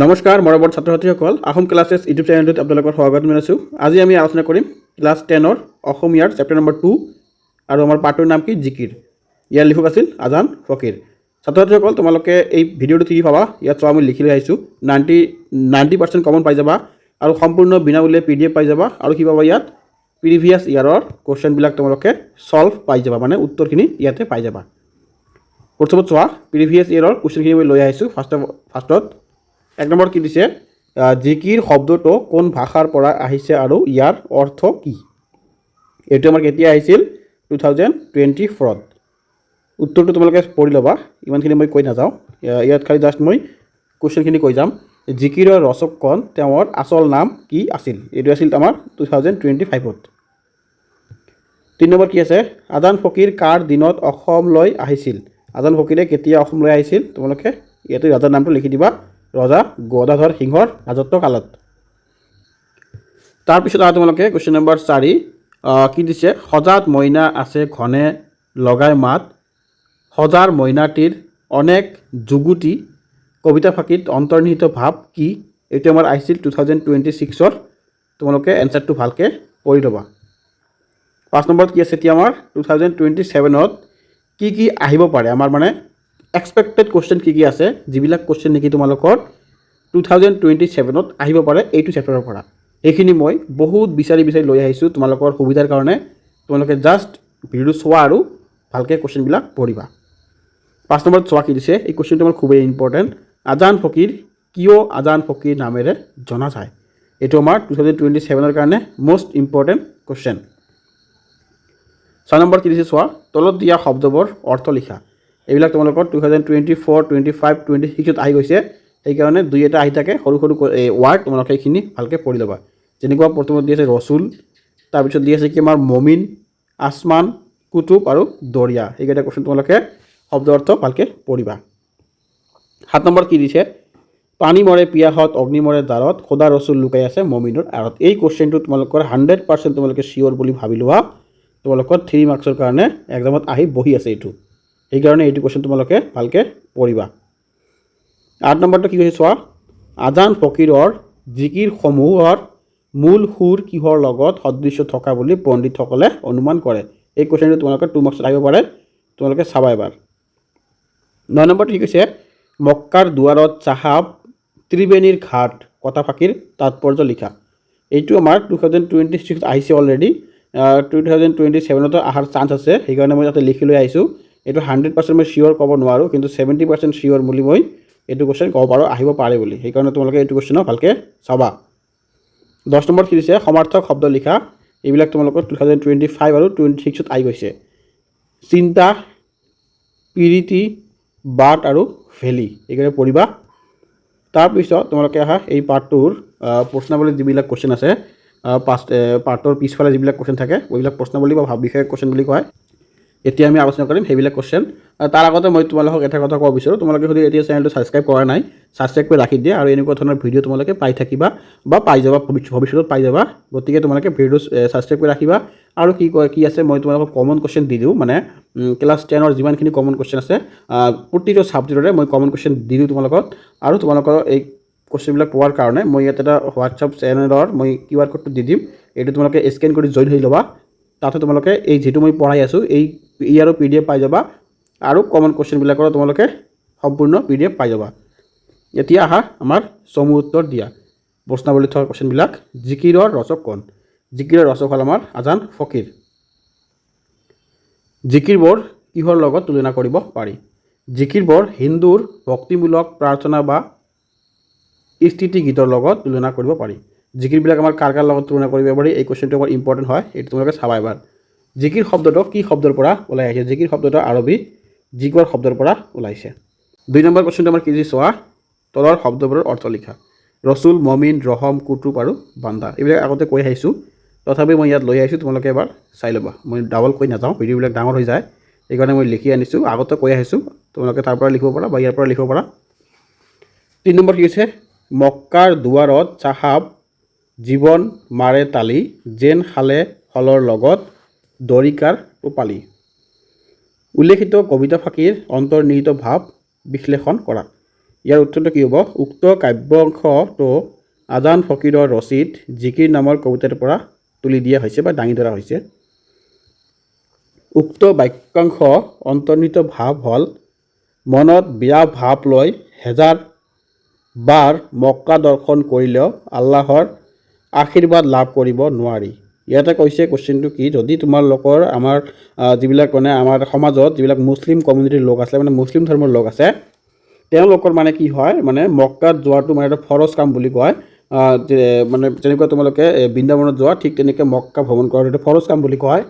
নমস্কাৰ মৰমৰ ছাত্ৰ ছাত্ৰীসকল আহোম ক্লাছেছ ইউটিউব চেনেলটোত আপোনালোকৰ স্বাগত জনাইছোঁ। আজি আমি আলোচনা কৰিম ক্লাছ 10ৰ অসমীয়াৰ চেপ্টাৰ নম্বৰ 2 আৰু আমাৰ পাঠটোৰ নাম কি জিকিৰ। ইয়াৰ লিখক আছিল আজান ফকীৰ। ছাত্ৰ ছাত্ৰীসকল তোমালোকে এই ভিডিঅ'টো কি পাবা, ইয়াত চোৱা মই লিখি লৈ আহিছোঁ 90% কমন পাই যাবা আৰু সম্পূৰ্ণ বিনামূলীয়া PDF পাই যাবা আৰু কি পাবা ইয়াত প্ৰিভিয়াছ ইয়াৰৰ কুৱেশ্যনবিলাক তোমালোকে সলভ পাই যাবা, মানে উত্তৰখিনি ইয়াতে পাই যাবা। প্ৰথমত চোৱা প্ৰিভিয়াছ ইয়াৰৰ কুৱেশ্যনখিনি মই লৈ আহিছোঁ। ফাৰ্ষ্টত 1 নম্বৰ কি দিছে, জিকিৰ শব্দটো কোন ভাষাৰ পৰা আহিছে আৰু ইয়াৰ অৰ্থ কি? এইটো আমাৰ কেতিয়া আহিছিল 2024ত। উত্তৰটো তোমালোকে পঢ়ি ল'বা, ইমানখিনি মই কৈ নাযাওঁ। ইয়াত খালি জাষ্ট মই কুৱেশ্যনখিনি কৈ যাম। জিকিৰৰ ৰচক কোন, তেওঁৰ আচল নাম কি আছিল? এইটো আছিল আমাৰ 2025ত। 3 নম্বৰ কি আছে, আজান ফকীৰ কাৰ দিনত অসমলৈ আহিছিল? আজান ফকীৰে কেতিয়া অসমলৈ আহিছিল? তোমালোকে ইয়াতে ৰজাৰ নামটো লিখি দিবা, ৰজা গদাধৰ সিংহৰ ৰাজত্বকালত। তাৰপিছত আৰু তোমালোকে কুৱেশ্যন নম্বৰ 4 কি দিছে, সজাত মইনা আছে ঘনে লগাই মাত, সজাৰ মইনাটিৰ অনেক যুগুটি কবিতা ফাঁকিত অন্তৰ্নিহিত ভাৱ কি? এইটো আমাৰ আহিছিল 2026ৰ। তোমালোকে এনচাৰটো ভালকৈ পঢ়ি ল'বা। 5 নম্বৰত কি আছে, এতিয়া আমাৰ 2027ত কি আহিব পাৰে, আমাৰ মানে এক্সপেক্টেড কুৱেশ্যন কি আছে, যিবিলাক কুৱেশ্যন নেকি তোমালোকৰ 2027ত আহিব পাৰে এইটো চেপ্টাৰৰ পৰা। এইখিনি মই বহুত বিচাৰি লৈ আহিছোঁ তোমালোকৰ সুবিধাৰ কাৰণে। তোমালোকে জাষ্ট ভিডিঅ'টো চোৱা আৰু ভালকৈ কুৱেশ্যনবিলাক পঢ়িবা। 5 নম্বৰত চোৱা কি দিছে, এই কুৱেশ্যনটো আমাৰ খুবেই ইম্পৰ্টেণ্ট। আজান ফকীৰ কিয় আজান ফকীৰ নামেৰে জনা যায়? এইটো আমাৰ 2027ৰ কাৰণে মষ্ট ইম্পৰ্টেণ্ট কুৱেশ্যন। 6 নম্বৰ কি দিছে চোৱা, তলত দিয়া শব্দবোৰ অৰ্থ লিখা। এইবিলাক তোমালোকৰ 2024, 25, 26ত আহি গৈছে, সেইকাৰণে দুই এটা আহি থাকে সৰু ৱাৰ্ড, তোমালোকে এইখিনি ভালকৈ পঢ়ি ল'বা। যেনেকুৱা প্ৰথমত দি আছে ৰচুল, তাৰপিছত দি আছে কি আমাৰ মমিন, আসমান, কুতুব আৰু দৰিয়া। এইকেইটা কুৱেশ্যন তোমালোকে শব্দ অৰ্থ ভালকৈ পঢ়িবা। 7 নম্বৰ কি দিছে, পানী মৰে পিয়াহত অগ্নি মৰে দ্বাৰত, খোদা ৰচুল লুকাই আছে মমিনৰ আঁৰত। এই কুৱেশ্যনটো তোমালোকৰ 100% তোমালোকে চিয়'ৰ বুলি ভাবি লোৱা, তোমালোকৰ 3 মাৰ্কছৰ কাৰণে এক্সামত আহি বহি আছে এইটো। সেইকাৰণে এইটো কুৱেশ্যন তোমালোকে ভালকৈ পঢ়িবা। 8 নম্বৰটো কি কৈছে চোৱা, আজান ফকীৰৰ জিকিৰসমূহৰ মূল সুৰ কিহৰ লগত সদৃশ্য থকা বুলি পণ্ডিতসকলে অনুমান কৰে? এই কুৱেশ্যনটো তোমালোকে 2 মাৰ্কছত আহিব পাৰে, তোমালোকে চাবা এবাৰ। 9 নম্বৰটো কি কৈছে, মক্কাৰ দুৱাৰত চাহাব ত্ৰিবেণীৰ ঘাট কথা ফাঁকিৰ তাৎপৰ্য লিখা। এইটো আমাৰ 2026ত আহিছে অলৰেডি, 2027তো অহাৰ চান্স আছে, সেইকাৰণে মই তাতে লিখি লৈ আহিছোঁ। এইটো 100% মই চিয়'ৰ ক'ব নোৱাৰোঁ, কিন্তু 70% চিয়'ৰ বুলি মই এইটো কুৱেশ্যন ক'ব পাৰোঁ আহিব পাৰে বুলি। সেইকাৰণে তোমালোকে এইটো কুৱেশ্যনক ভালকৈ চাবা। 10 নম্বৰ কি দিছে, সমাৰ্থক শব্দ লিখা। এইবিলাক তোমালোকৰ 2025 আৰু 26ত আহি গৈছে। চিন্তা, পিৰিতি, বাট আৰু ভেলি, এইকেইটা পঢ়িবা। তাৰপিছত তোমালোকে আহা এই পাৰ্টটোৰ প্ৰশ্নাৱলীত যিবিলাক কুৱেশ্যন আছে, পাৰ্টৰ পিছফালে যিবিলাক কুৱেশ্যন থাকে এইবিলাক প্ৰশ্নাৱলী বা ভাৱ বিষয়ক কুৱেশ্যন বুলি কয়। এতিয়া আমি আলোচনা কৰিম সেইবিলাক কুৱেশ্যন। তাৰ আগতে মই তোমালোকক এটা কথা ক'ব বিচাৰোঁ, তোমালোকে যদি এতিয়া চেনেলটো ছাবস্ক্ৰাইব কৰা নাই, ছাবস্ক্ৰাইব কৰি ৰাখি দিয়া আৰু এনেকুৱা ধৰণৰ ভিডিঅ' তোমালোকে পাই থাকিবা বা পাই যাবা, ভৱিষ্যতত পাই যাবা। গতিকে তোমালোকে ভিডিঅ'টো ছাবস্ক্ৰাইব কৰি ৰাখিবা। আৰু কি আছে, মই তোমালোকক কমন কুৱেশ্যন দি দিওঁ, মানে ক্লাছ 10ৰ যিমানখিনি কমন কুৱেশ্যন আছে প্ৰতিটো ছাবজেক্টৰে মই কমন কুৱেশ্যন দি দিওঁ তোমালোকক। আৰু তোমালোকৰ এই কুৱেশ্যনবিলাক পোৱাৰ কাৰণে মই ইয়াত এটা হোৱাটছআপ চেনেলৰ মই QR কোডটো দি দিম, এইটো তোমালোকে স্কেন কৰি জইন হৈ ল'বা। তাতে তোমালোকে এই যিটো মই পঢ়াই আছোঁ ইয়াৰো PDF পাই যাবা আৰু কমন কুৱেশ্যনবিলাকৰো তোমালোকে সম্পূৰ্ণ PDF পাই যাবা। এতিয়া আহা আমাৰ চমু উত্তৰ দিয়া প্ৰশ্নাৱলীত থকা কুৱেশ্যনবিলাক। জিকিৰৰ ৰচক কোন? জিকিৰৰ ৰচক হ'ল আমাৰ আজান ফকীৰ। জিকিৰবোৰ কিহৰ লগত তুলনা কৰিব পাৰি? জিকিৰবোৰ হিন্দুৰ ভক্তিমূলক প্ৰাৰ্থনা বা স্থিতি গীতৰ লগত তুলনা কৰিব পাৰি। জিকিৰবিলাক আমাৰ কাৰ লগত তুলনা কৰিব পাৰি, এই কুৱেশ্যনটো আমাৰ ইম্পৰ্টেণ্ট হয়, এইটো তোমালোকে চাবা এবাৰ। জিকিৰ শব্দটো কি শব্দৰ পৰা ওলাই আহিছে? জিকিৰ শব্দটো আৰবী জিকৰ শব্দৰ পৰা ওলাইছে। 2 নম্বৰ কুৱেশ্যনটো আমাৰ কি দিছে চোৱা, তলৰ শব্দবোৰৰ অৰ্থ লিখা। ৰচুল, মমিন, ৰহম, কুতুব আৰু বান্দা, এইবিলাক আগতে কৈ আহিছোঁ, তথাপি মই ইয়াত লৈ আহিছোঁ, তোমালোকে এবাৰ চাই ল'বা। মই ডাবল কৈ নাযাওঁ, ভিডিঅ'বিলাক ডাঙৰ হৈ যায়, সেইকাৰণে মই লিখি আনিছোঁ, আগতে কৈ আহিছোঁ, তোমালোকে তাৰ পৰা লিখিব পাৰা বা ইয়াৰ পৰা লিখিব পাৰা। 3 নম্বৰ কি হৈছে, মক্কাৰ দুৱাৰত চাহাব জীৱন মাৰে তালি, যেন খালে ফলৰ লগত দৰিকাৰ টোপালি। উল্লেখিত কবিতা ফাঁকিৰ অন্তৰ্নিহিত ভাৱ বিশ্লেষণ কৰা। ইয়াৰ উত্তৰটো কি হ'ব? উক্ত কাব্যাংশটো আজান ফকীৰৰ ৰচিত জিকিৰ নামৰ কবিতাৰ পৰা তুলি দিয়া হৈছে বা দাঙি ধৰা হৈছে। উক্ত বাক্যাংশ অন্তৰ্নিহিত ভাৱ হ'ল মনত বেয়া ভাৱ লৈ হেজাৰ বাৰ মক্কা দৰ্শন কৰিলেও আল্লাহৰ আশীৰ্বাদ লাভ কৰিব নোৱাৰি। ইয়াতে কৈছে কুৱেশ্যনটো কি, যদি তোমালোকৰ আমাৰ যিবিলাক মানে আমাৰ সমাজত যিবিলাক মুছলিম কমিউনিটিৰ লোক আছে, মানে মুছলিম ধৰ্মৰ লোক আছে, তেওঁলোকৰ মানে কি হয়, মানে মক্কাত যোৱাটো মানে এটা ফৰজ কাম বুলি কয়। মানে যেনেকুৱা তোমালোকে বৃন্দাবনত যোৱা, ঠিক তেনেকৈ মক্কা ভ্ৰমণ কৰাটো এটা ফৰজ কাম বুলি কয়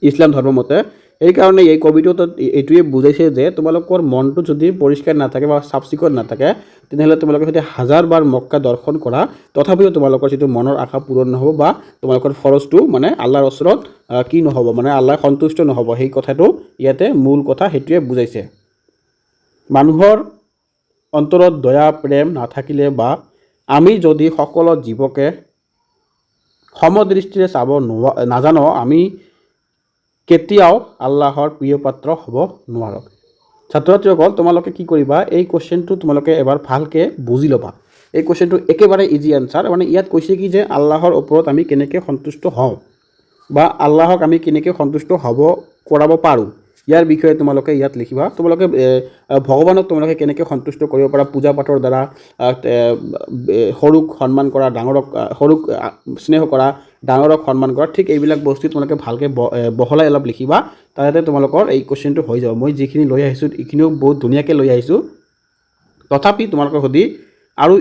ইছলাম ধৰ্মৰ মতে। সেইকাৰণে এই কবিতাটোত এইটোৱে বুজাইছে যে তোমালোকৰ মনটো যদি পৰিষ্কাৰ নাথাকে বা চাফ চিকুণ নাথাকে, তেনেহ'লে তোমালোকে যদি হাজাৰবাৰ মক্কা দৰ্শন কৰা, তথাপিও তোমালোকৰ যিটো মনৰ আশা পূৰণ নহ'ব বা তোমালোকৰ ফৰজটো মানে আল্লাহৰ ওচৰত কি নহ'ব, মানে আল্লাহ সন্তুষ্ট নহ'ব। সেই কথাটো ইয়াতে মূল কথা সেইটোৱে বুজাইছে। মানুহৰ অন্তৰত দয়া প্ৰেম নাথাকিলে বা আমি যদি সকলো জীৱকে সমদৃষ্টিৰে চাব নাজানো, আমি কেতিয়াও আল্লাহৰ প্ৰিয় পাত্ৰ হ'ব নোৱাৰোঁ। ছাত্ৰ ছাত্ৰীসকল, তোমালোকে কি কৰিবা, এই কুৱেশ্যনটো তোমালোকে এবাৰ ভালকৈ বুজি ল'বা। এই কুৱেশ্যনটো একেবাৰে ইজি এনচাৰ, মানে ইয়াত কৈছে কি যে আল্লাহৰ ওপৰত আমি কেনেকৈ সন্তুষ্ট হওঁ বা আল্লাহক আমি কেনেকৈ সন্তুষ্ট হ'ব কৰাব পাৰোঁ, ইয়াৰ বিষয়ে তোমালোকে ইয়াত লিখিবা। তোমালোকে ভগৱানক তোমালোকে কেনেকৈ সন্তুষ্ট কৰিব পাৰা পূজা পাঠৰ দ্বাৰা, সৰুক সন্মান কৰা, সৰুক স্নেহ কৰা, ডাঙৰক সন্মান কৰা, ঠিক এইবিলাক বস্তু তোমালোকে ভালকৈ বহলাই অলপ লিখিবা, তাতে তোমালোকৰ এই কুৱেশ্যনটো হৈ যাব। মই যিখিনি লৈ আহিছোঁ এইখিনিও বহুত ধুনীয়াকৈ লৈ আহিছোঁ, তথাপি তোমালোকে সুধি আৰু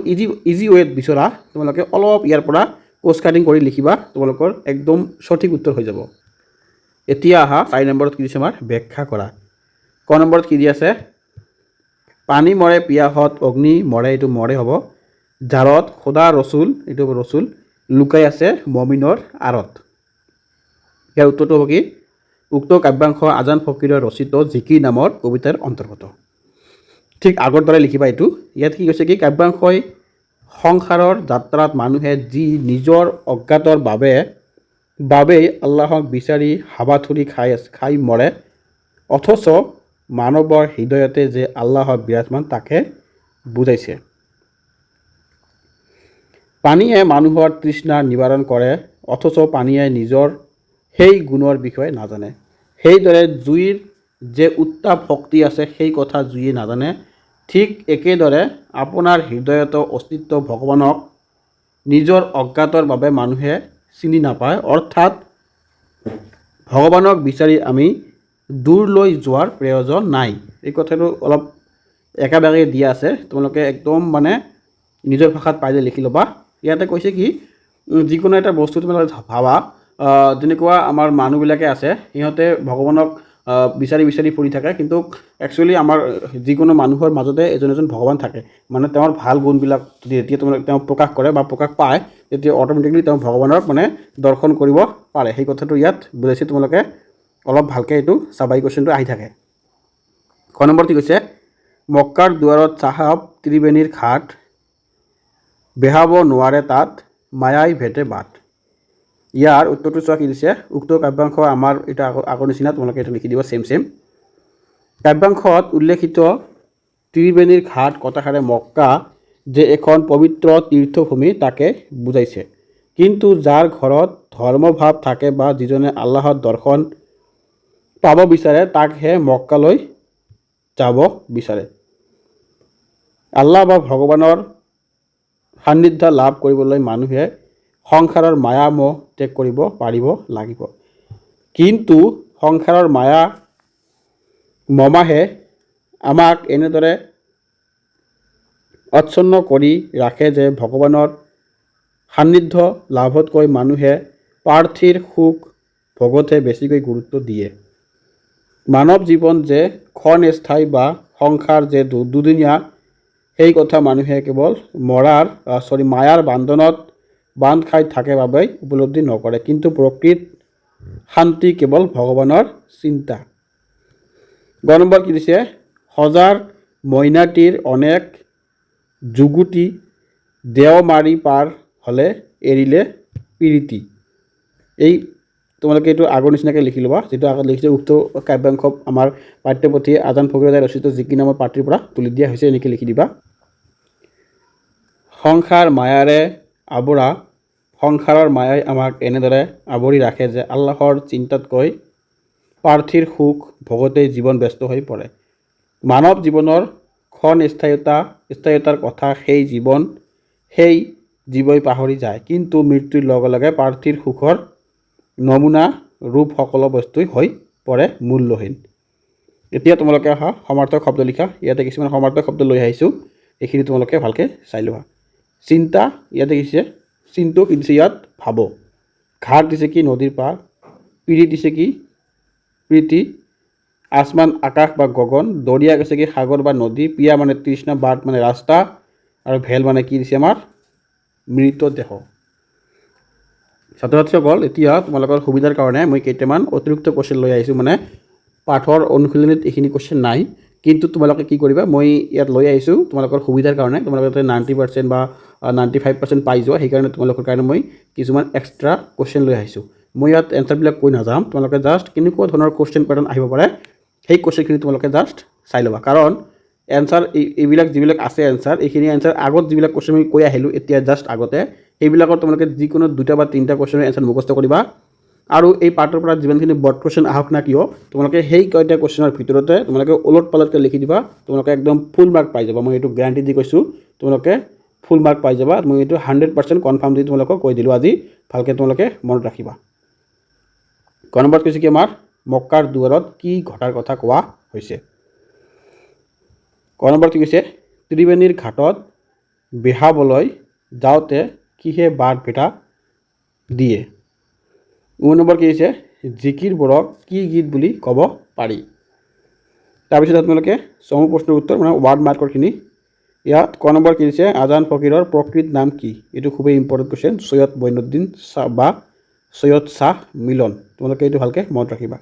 ইজি ৱেত বিচৰা, তোমালোকে অলপ ইয়াৰ পৰা কোৰ্চ কাটিং কৰি লিখিবা, তোমালোকৰ একদম সঠিক উত্তৰ হৈ যাব। এতিয়া আহা 4 নম্বৰত কি দিছে আমাৰ, ব্যাখ্যা কৰা। ক নম্বৰত কি দি আছে, পানী মৰে পিয়াহত অগ্নি মৰে, এইটো মৰে হ'ব। জাৰত খোদা ৰচুল, এইটো ৰচুল লুকাই আছে মমিনৰ আঁৰত। ইয়াৰ উত্তৰটো হ'ব কি, উক্ত কাব্যাংশ আজান ফকীৰৰ ৰচিত জিকিৰ নামৰ কবিতাৰ অন্তৰ্গত। ঠিক আগৰ দৰে লিখিবা এইটো। ইয়াত কি কৈছে কি, কাব্যাংশই সংসাৰৰ যাত্ৰাত মানুহে যি নিজৰ অজ্ঞাতৰ বাবেই আল্লাহক বিচাৰি হাবাথুৰি খাই মৰে, অথচ মানৱৰ হৃদয়তে যে আল্লাহ বিৰাজমান তাকে বুজাইছে। পানীয়ে মানুহৰ তৃষ্ণা নিবাৰণ কৰে, অথচ পানীয়ে নিজৰ সেই গুণৰ বিষয়ে নাজানে। সেইদৰে জুইৰ যে উত্তাপ শক্তি আছে সেই কথা জুইয়ে নাজানে। ঠিক একেদৰে আপোনাৰ হৃদয়ত অস্তিত্ব ভগৱানক নিজৰ অজ্ঞাতৰ বাবে মানুহে চিনি নাপায়, অৰ্থাৎ ভগৱানক বিচাৰি আমি দূৰলৈ যোৱাৰ প্ৰয়োজন নাই। এই কথাটো অলপ একাবেকাকৈ দিয়া আছে, তোমালোকে একদম মানে নিজৰ ভাষাত পাৰিলে লিখি ল'বা। ইয়াতে কৈছে কি, যিকোনো এটা বস্তু তোমালোকে ভাবা, যেনেকুৱা আমাৰ মানুহবিলাকে আছে, সিহঁতে ভগৱানক বিচাৰি ফুৰি থাকে, কিন্তু একচুৱেলি আমাৰ যিকোনো মানুহৰ মাজতে এজন ভগৱান থাকে। মানে তেওঁৰ ভাল গুণবিলাক যেতিয়া তেওঁ প্ৰকাশ কৰে বা প্ৰকাশ পায়, তেতিয়া অট'মেটিকলি তেওঁ ভগৱানক মানে দৰ্শন কৰিব পাৰে। সেই কথাটো ইয়াত বুজাইছে, তোমালোকে অলপ ভালকৈ এইটো চাবা, এই কুৱেশ্যনটো আহি থাকে। ক নম্বৰ কি কৈছে, মক্কাৰ দুৱাৰত চাহাব ত্ৰিবেণীৰ ঘাট, বেহাব নোৱাৰে তাত মায়াই ভেটে বাট। ইয়াৰ উত্তৰটো চোৱা কি দিছে, উক্ত কাব্যাংশ আমাৰ এটা আগৰ নিচিনা, তোমালোকে এইটো লিখি দিব চেম। কাব্যাংশত উল্লেখিত ত্ৰিবেণীৰ ঘাট কথাষাৰে মক্কা যে এখন পবিত্ৰ তীৰ্থভূমি তাকে বুজাইছে। কিন্তু যাৰ ঘৰত ধৰ্মভাৱ থাকে বা যিজনে আল্লাহৰ দৰ্শন পাব বিচাৰে, তাকহে মক্কালৈ যাব বিচাৰে। আল্লাহ বা ভগৱানৰ সান্নিধ্য লাভ কৰিবলৈ মানুহে সংসাৰৰ মায়া মোহ ত্যাগ কৰিব পাৰিব লাগিব। কিন্তু সংসাৰৰ মায়া মমাহে আমাক এনেদৰে আচ্ছন্ন কৰি ৰাখে যে ভগৱানৰ সান্নিধ্য লাভতকৈ মানুহে পাৰ্থিৰ সুখ ভোগতহে বেছিকৈ গুৰুত্ব দিয়ে। মানৱ জীৱন যে ক্ষণস্থায়ী বা সংসাৰ যে দুদিনীয়া, সেই কথা মানুহে কেৱল মায়াৰ বান্ধনত বান্ধ খাই থাকে বাবেই উপলব্ধি নকৰে। কিন্তু প্ৰকৃত শান্তি কেৱল ভগৱানৰ চিন্তা। গ নম্বৰ কি দিছে, সজাৰ মইনাটিৰ অনেক যুগুটি দেও মাৰি পাৰ হ'লে এৰিলে প্ৰীতি। এই তোমালোকে এইটো আগৰ নিচিনাকৈ লিখি ল'বা, যিটো আগত লিখিছে উক্ত কাব্যাংশ আমাৰ পাঠ্যপুথি আজান ফকীৰৰ ৰচিত জিকিৰ নামৰ পাঠটিৰ পৰা তুলি দিয়া হৈছে, এনেকৈ লিখি দিবা। সংসাৰ মায়াৰে আৱৰা, সংসাৰৰ মায়াই আমাক এনেদৰে আৱৰি ৰাখে যে আল্লাহৰ চিন্তাতকৈ প্ৰাৰ্থীৰ সুখ ভোগতেই জীৱন ব্যস্ত হৈ পৰে। মানৱ জীৱনৰ স্থায়ীয়তাৰ কথা সেই জীৱই পাহৰি যায়, কিন্তু মৃত্যুৰ লগে লগে প্ৰাৰ্থীৰ সুখৰ নমুনা ৰূপ সকলো বস্তুই হৈ পৰে মূল্যহীন। এতিয়া তোমালোকে অহা সমাৰ্থক শব্দ লিখা। ইয়াতে কিছুমান সমাৰ্থক শব্দ লৈ আহিছোঁ, এইখিনি তোমালোকে ভালকৈ চাই লোৱা। চিন্তা, ইয়াতে দিছে চিন্তু, কি দিছে ইয়াত ভাব। ঘাট দিছে কি নদীৰ পাৰ। পিৰি দিছে কি প্ৰীতি। আসমান আকাশ বা গগন। দৰিয়া কৈছে কি সাগৰ বা নদী। পিয়া মানে তৃষ্ণা, বাট মানে ৰাস্তা, আৰু ভেল মানে কি দিছে আমাৰ মৃতদেহ। ছাত্ৰ ছাত্ৰীসকল, এতিয়া তোমালোকৰ সুবিধাৰ কাৰণে মই কেইটামান অতিৰিক্ত কুৱেশ্যন লৈ আহিছোঁ, মানে পাঠৰ অনুশীলনীত এইখিনি কুৱেশ্যন নাই, কিন্তু তোমালোকে কি কৰিবা, মই ইয়াত লৈ আহিছোঁ তোমালোকৰ সুবিধাৰ কাৰণে, তোমালোকে যাতে 90% বা 95% পাই যোৱা, সেইকাৰণে তোমালোকৰ কাৰণে মই কিছুমান এক্সট্ৰা কুৱেশ্যন লৈ আহিছোঁ। মই ইয়াত এনচাৰবিলাক কৈ নাযাম, তোমালোকে জাষ্ট কেনেকুৱা ধৰণৰ কুৱেশ্যন পেটাৰ্ণ আহিব পাৰে সেই কুৱেশ্যনখিনি তোমালোকে জাষ্ট চাই ল'বা। কাৰণ এনচাৰ এইবিলাক যিবিলাক আছে এনচাৰ, এইখিনি এনচাৰ আগত যিবিলাক কুৱেশ্যন আমি কৈ আহিলোঁ এতিয়া জাষ্ট আগতে, সেইবিলাকত তোমালোকে যিকোনো 2টা বা 3টা কুৱেশ্যনৰ এনচাৰ মুখস্থ কৰিবা। আৰু এই পাৰ্টৰ পৰা যিমানখিনি বৰ্ড কুৱেশ্যন আহক না কিয়, তোমালোকে সেই কেইটা কুৱেশ্যনৰ ভিতৰতে তোমালোকে ওলট পালটকৈ লিখি দিবা, তোমালোকে একদম ফুল মাৰ্ক পাই যাবা। মই এইটো গ্যাৰাণ্টি দি কৈছোঁ, তোমালোকে ফুল মাৰ্ক পাই যাবা। মই এইটো 100% কনফাৰ্ম দি তোমালোকক কৈ দিলোঁ আজি, ভালকৈ তোমালোকে মনত ৰাখিবা। ক নম্বৰত কৈছে কি আমাৰ মক্কাৰ দুৱাৰত কি ঘটাৰ কথা কোৱা হৈছে। ক নম্বৰ কি কৈছে, ত্ৰিবেণীৰ ঘাটত বেহাবলৈ যাওঁতে কিহে বাট ভেটা দিয়ে। নম্বৰ কি হৈছে, জিকিৰবোৰক কি গীত বুলি ক'ব পাৰি। তাৰপিছত তোমালোকে চমু প্ৰশ্নৰ উত্তৰ, মানে ৱাৰ্ড মাৰ্কৰখিনি। ইয়াত ক নম্বৰ কি দিছে, আজান ফকীৰৰ প্ৰকৃত নাম কি। এইটো খুবেই ইম্পৰ্টেণ্ট কুৱেশ্যন, সৈয়দ মঈনুদ্দিন বা সৈয়দ শাহ মিলন। তোমালোকে এইটো ভালকৈ মনত ৰাখিবা।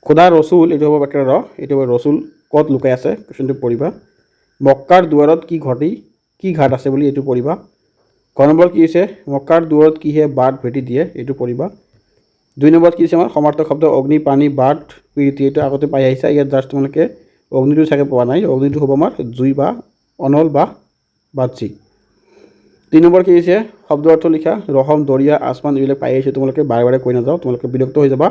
খোদা ৰচুল, এইটো হ'ব বাক্যৰ ৰ, এইটো হ'ব ৰচুল ক'ত লুকাই আছে, কুৱেশ্যনটো পঢ়িবা। মক্কাৰ দুৱাৰত কি ঘাট আছে বুলি এইটো পঢ়িবা। ক নম্বৰ কি হৈছে, মক্কাৰ দুৱাৰত কিহে বাট ভেটি দিয়ে, এইটো পঢ়িবা। 2 নম্বৰত কি হৈছে আমাৰ সমাৰ্থক শব্দ, অগ্নি, পানী, বাট, প্ৰীতি। এইটো আগতে পাই আহিছা, ইয়াত জাষ্ট তোমালোকে অগ্নিটো চাগে পোৱা নাই, অগ্নিটো হ'ব আমাৰ জুই বা অনল বা বাজি। 3 নম্বৰ কি হৈছে, শব্দ অৰ্থ লিখা। ৰহম, দৰিয়া, আসমান এইবিলাক পাই আহিছোঁ, তোমালোকে বাৰে বাৰে কৈ নাযাওঁ, তোমালোকে বিৰক্ত হৈ যাবা।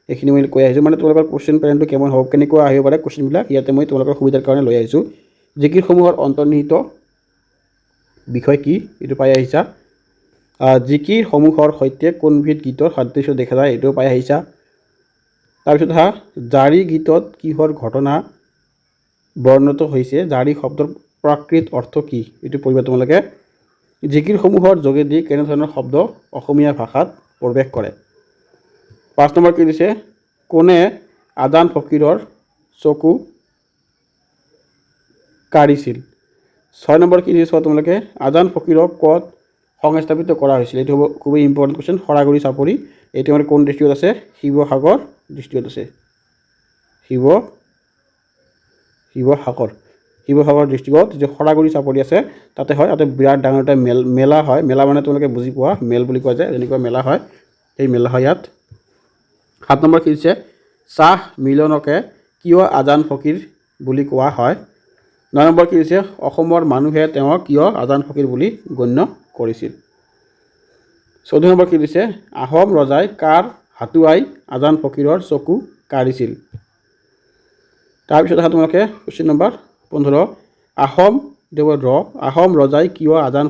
এইখিনি মই কৈ আহিছোঁ, মানে তোমালোকৰ কুৱেশ্যন পেটাৰ্ণটো কেমন হ'ব, কেনেকুৱা আহিব পাৰে কুৱেশ্যনবিলাক, ইয়াতে মই তোমালোকৰ সুবিধাৰ কাৰণে লৈ আহিছোঁ। জিকিৰসমূহৰ অন্তৰ্নিহিত বিষয় কি, এইটো পাই আহিছা। জিকিৰসমূহৰ সৈতে কোনবিধ গীতৰ সাদৃশ্য দেখা যায়, এইটোও পাই আহিছা। তাৰপিছত জাৰি গীতত কিহৰ ঘটনা বৰ্ণিত হৈছে, জাৰি শব্দৰ প্ৰাকৃত অৰ্থ কি, এইটো পঢ়িবা তোমালোকে। জিকিৰসমূহৰ যোগেদি কেনেধৰণৰ শব্দ অসমীয়া ভাষাত প্ৰৱেশ কৰে। 5 নম্বৰ কি দিছে, কোনে আজান ফকীৰৰ চকু কাঢ়িছিল। 6 নম্বৰ কি দিছে চোৱা তোমালোকে, আজান ফকীৰক ক'ত সংস্থাপিত কৰা হৈছিল। এইটো হ'ব খুবেই ইম্পৰ্টেণ্ট কুৱেশ্যন, সৰাগুৰি চাপৰি। এইটো আমাৰ কোন ডিষ্ট্ৰিক্টত আছে, শিৱসাগৰ ডিষ্ট্ৰিক্টত আছে। শিৱসাগৰ ডিষ্ট্ৰিক্টত যে সৰাগুৰি চাপৰি আছে তাতে হয়, তাতে বিৰাট ডাঙৰ এটা মেলা হয়। মেলা মানে তোমালোকে বুজি পোৱা, মেল বুলি কোৱা যায়, যেনেকুৱা মেলা হয় সেই মেলা হয় ইয়াত। 7 নম্বৰ কি দিছে, শ্বাহ মিলনকে কিয় আজান ফকীৰ বুলি কোৱা হয়। 9 নম্বৰ কি দিছে, অসমৰ মানুহে তেওঁক কিয় আজান ফকীৰ বুলি গণ্য কৰিছিল। 14 নম্বৰ কি দিছে, আহোম ৰজাই কাৰ হাতুৱাই আজান ফকীৰৰ চকু কাঢ়িছিল। তাৰপিছত তোমালোকে কুৱেশ্যন নম্বৰ 15, আহোম ৰজাই কিয় আজান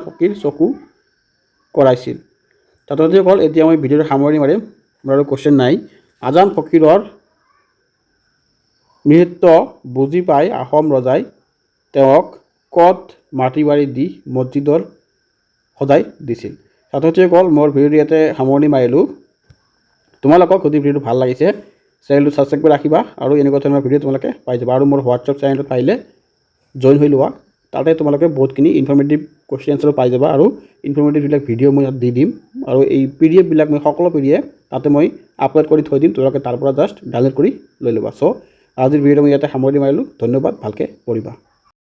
ফকীৰ চকু কৰাইছিল। ছাত্ৰ-ছাত্ৰীসকল, এতিয়া মই ভিডিঅ'টো সামৰণি মাৰিম, মোৰ আৰু কুৱেশ্যন নাই। আজান ফকীৰৰ নৃত্য বুজি পাই আহোম ৰজাই তেওঁক ক'ত মাটি বাৰী দি মছজিদৰ সজাই দিছিল। ছাত্ৰ-ছাত্ৰীসকল, মোৰ ভিডিঅ'টো ইয়াতে সামৰণি মাৰিলোঁ। তোমালোকক যদি ভিডিঅ'টো ভাল লাগিছে চেনেলটো ছাবস্ক্ৰাইব কৰি ৰাখিবা, আৰু এনেকুৱা ধৰণৰ ভিডিঅ' তোমালোকে পাই যাবা। আৰু মোৰ হোৱাটছআপ চেনেলটোত পাৰিলে জইন হৈ লোৱা, তাতে তোমালোকে বহুতখিনি ইনফৰ্মেটিভ কুৱেশ্যন এনচাৰো পাই যাবা, আৰু ইনফৰ্মেটিভ যিবিলাক ভিডিঅ' মই ইয়াত দি দিম, আৰু এই PDF বিলাক মই সকলো PDF তাতে মই আপলোড কৰি থৈ দিম, তোমালোকে তাৰ পৰা জাষ্ট ডাউনলোড কৰি লৈ ল'বা। চ' আজিৰ ভিডিঅ'টো মই ইয়াতে সামৰণি মাৰিলোঁ। ধন্যবাদ, ভালকৈ পঢ়িবা।